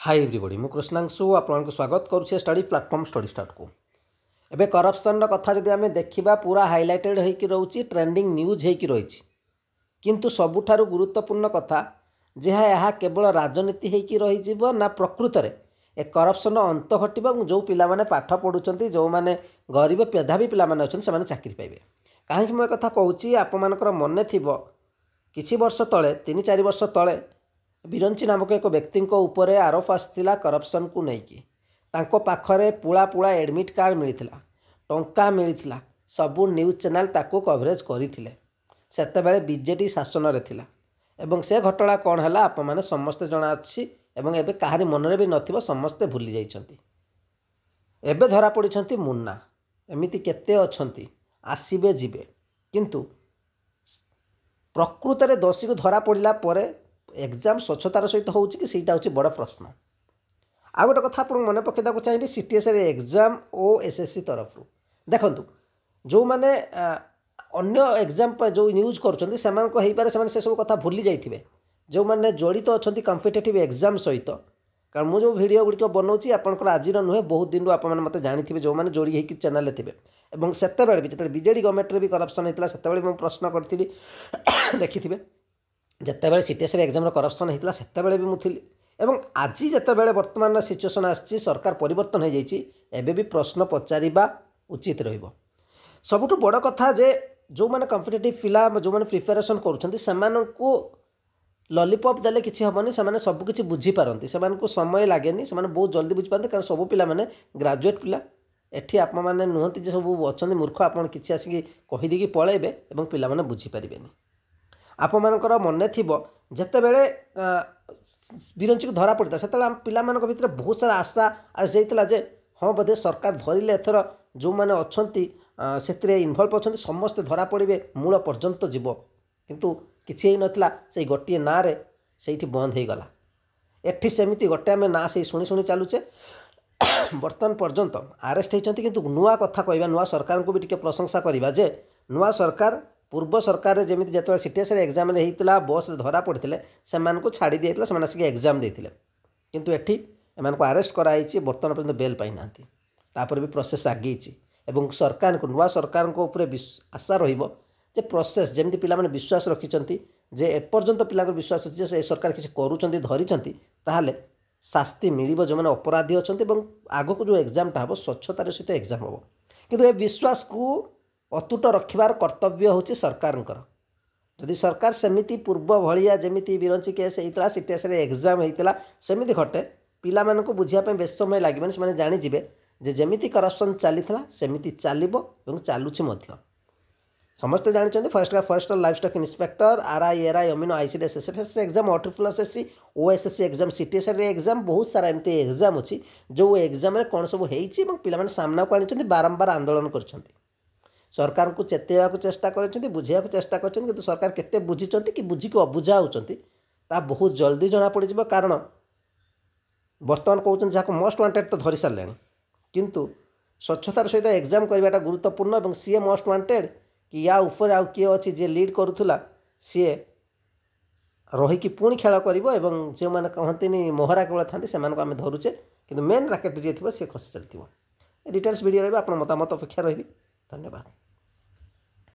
Hi everybody मु कृष्णांशु आपको स्वागत करुचे स्टडी प्लेटफॉर्म स्टडी स्टार्ट को एबे करप्शन कथा जदि आम देखा पूरा हाइलाइटेड होइकी रोची ट्रेंडिंग न्यूज होइकी रही किंतु सबुठारु गुरुत्वपूर्ण कथा जहाँ यह केवल राजनीति होइकी रही ना प्रकृत में ए करप्शन अंत घटब जो पिलाने पाठ पढ़ुं जो मैंने गरीब मेधावी पिलाने अच्छा से चाकरी पाइबे। कहीं मुझे कथा कहूँ आपर मन थी किछि वर्ष तले 3-4 वर्ष तले बिरंची नामक एक व्यक्ति उपरे आरोप आसाला करप्शन को लेकिन तांको पाखरे पुला पुला एडमिट कार्ड मिलता टंका मिलता सबू न्यूज चैनल ताको कवरेज करते से बीजेडी शासन रे थिला एवं से घटना कौन है आप मैंने समस्ते जना अच्छी एवं एबे कहारी मनरे भी नथिबो समस्ते भूली जाइछंती। एबे धरा पड़िछंती मुन्ना एमिति केते अछंती आसीबे जीवे किंतु प्रकृत में दोषी को धरा पड़ा पर एग्जाम स्वच्छतार सहित हो सीटा हूँ बड़ प्रश्न। आ गोटे कथा आप मन पकेदा चाहिए सीटीएस एग्जाम और एसएससी तरफ देखु जो मैंने अन्य एग्जाम जो यूज कर से सब कथा भूली जाइए जो मैंने जड़ित अच्छा कम्पिटेटिव एग्जाम सहित कारण मुझे वीडियो गुड़िक बनाऊँगी आपंकर आज नुहे बहुत दिन आप मतलब जानी जो मैंने जोड़ी होकर चैनल थे और से भी बीजेडी गवर्नमेंट भी करप्शन होता से मुझे प्रश्न करी देखी जितेबाला सीटीएस एग्जाम करप्शन होता से भी मुझे एवं आज जितेबाला बर्तमान सिचुएसन आसी सरकार परिवर्तन हो जाए भी प्रश्न पचारिबा उचित रहिबो। सबुठु बड़ कथा जे जो मैंने कम्पिटेटिव पिला जो मैंने प्रिपेरेसन करूँ लॉलीपॉप देले किसी हेनी से सबकि बुझीपारती से समय लगे से बहुत जल्दी बुझीपारती कारण सब पिला माने ग्रेजुएट पिला एठी आप मैंने नुहति जे सब अच्छा मूर्ख आप किसी आसिक कहीदेकी पलैबे और पिला बुझीपारे आप मनकर मन थी जिते बड़े बिरंची को धरा पड़ता से पिला भितर बहुत सारा आशा आसाला जे हाँ बोधे सरकार धरिले एथर जो मैंने अच्छा से इनवल्व अच्छा समस्ते धरा पड़े मूल पर्यंत जीव किंतु किसी नथिला से गोटे ना रे से बंद हो गला एठी सेमती गोटे आम ना से शुणी शुणी चलुचे बर्तमान पर्यंत आरेस्ट होती किंतु नुआ कथा कहवा नुआ सरकार को भी टी प्रशंसा करवा जे नुआ सरकार पूर्व सरकार जमी जो सीटीएस एग्जाम होता बस धरा पड़ते से छाड़ी दिया से आसिक एग्जाम देते किंतु एठी एम आरेस्ट कराई बर्तमान पर्यंत बेल पाई ना तापर भी प्रोसेस आगे एवं सरकार को नुआ सरकार आशा रहिबो जे प्रोसेस जमी पिला विश्वास रखिंट जे एपर्यंत पिला विश्वास अच्छे सरकार किसी करूँ धरी ताहले शास्ति मिल जो मैंने अपराधी अच्छा आग को जो एग्जामटा हम स्वच्छतार सहित एग्जाम हम किंतु ए विश्वास को अतुट रखिबार कर्तव्य होची सरकारंकर। जदि सरकार सेमिति पूर्व भलिया जमिति बिरंची केस होता सीटीएस एग्जाम होता सेमिति घटे पिला मानक बुझापी बेस समय लगे से जानीजे जे जमिति करप्शन चली सेमिति चलो और चलुची समस्ते जानते forest livestock inspector RI amino ICD SSC exam OSSC OSSC exam CTS exam बहुत सारा एमती एग्जाम अच्छी जो एग्जाम कौन सब होती पिला सामना को आनी बारंबार आंदोलन कर सरकार को चेतवा चेष्टा कर बुझा चेष्टा कर सरकार केते बुझी कि बुझिक अबुझा होती बहुत जल्दी जना पड़ कारण बर्तमान कहते जहाँ मोस्ट वांटेड तो धरी सारे किंतु स्वच्छतार सहित एग्जाम करवाटा गुरुत्वपूर्ण और सी मोस्ट वांटेड कि या ऊपर आउ किए अच्छी जे लीड करूला सी रहीकि पुणी खेल कर जो मैंने कहती मोहरा केवल था से आम धरुचे कि मेन राकेट जी थी सी खसी चलती डिटेल्स वीडियो रही आप मतामत अपेक्षा रही। धन्यवाद।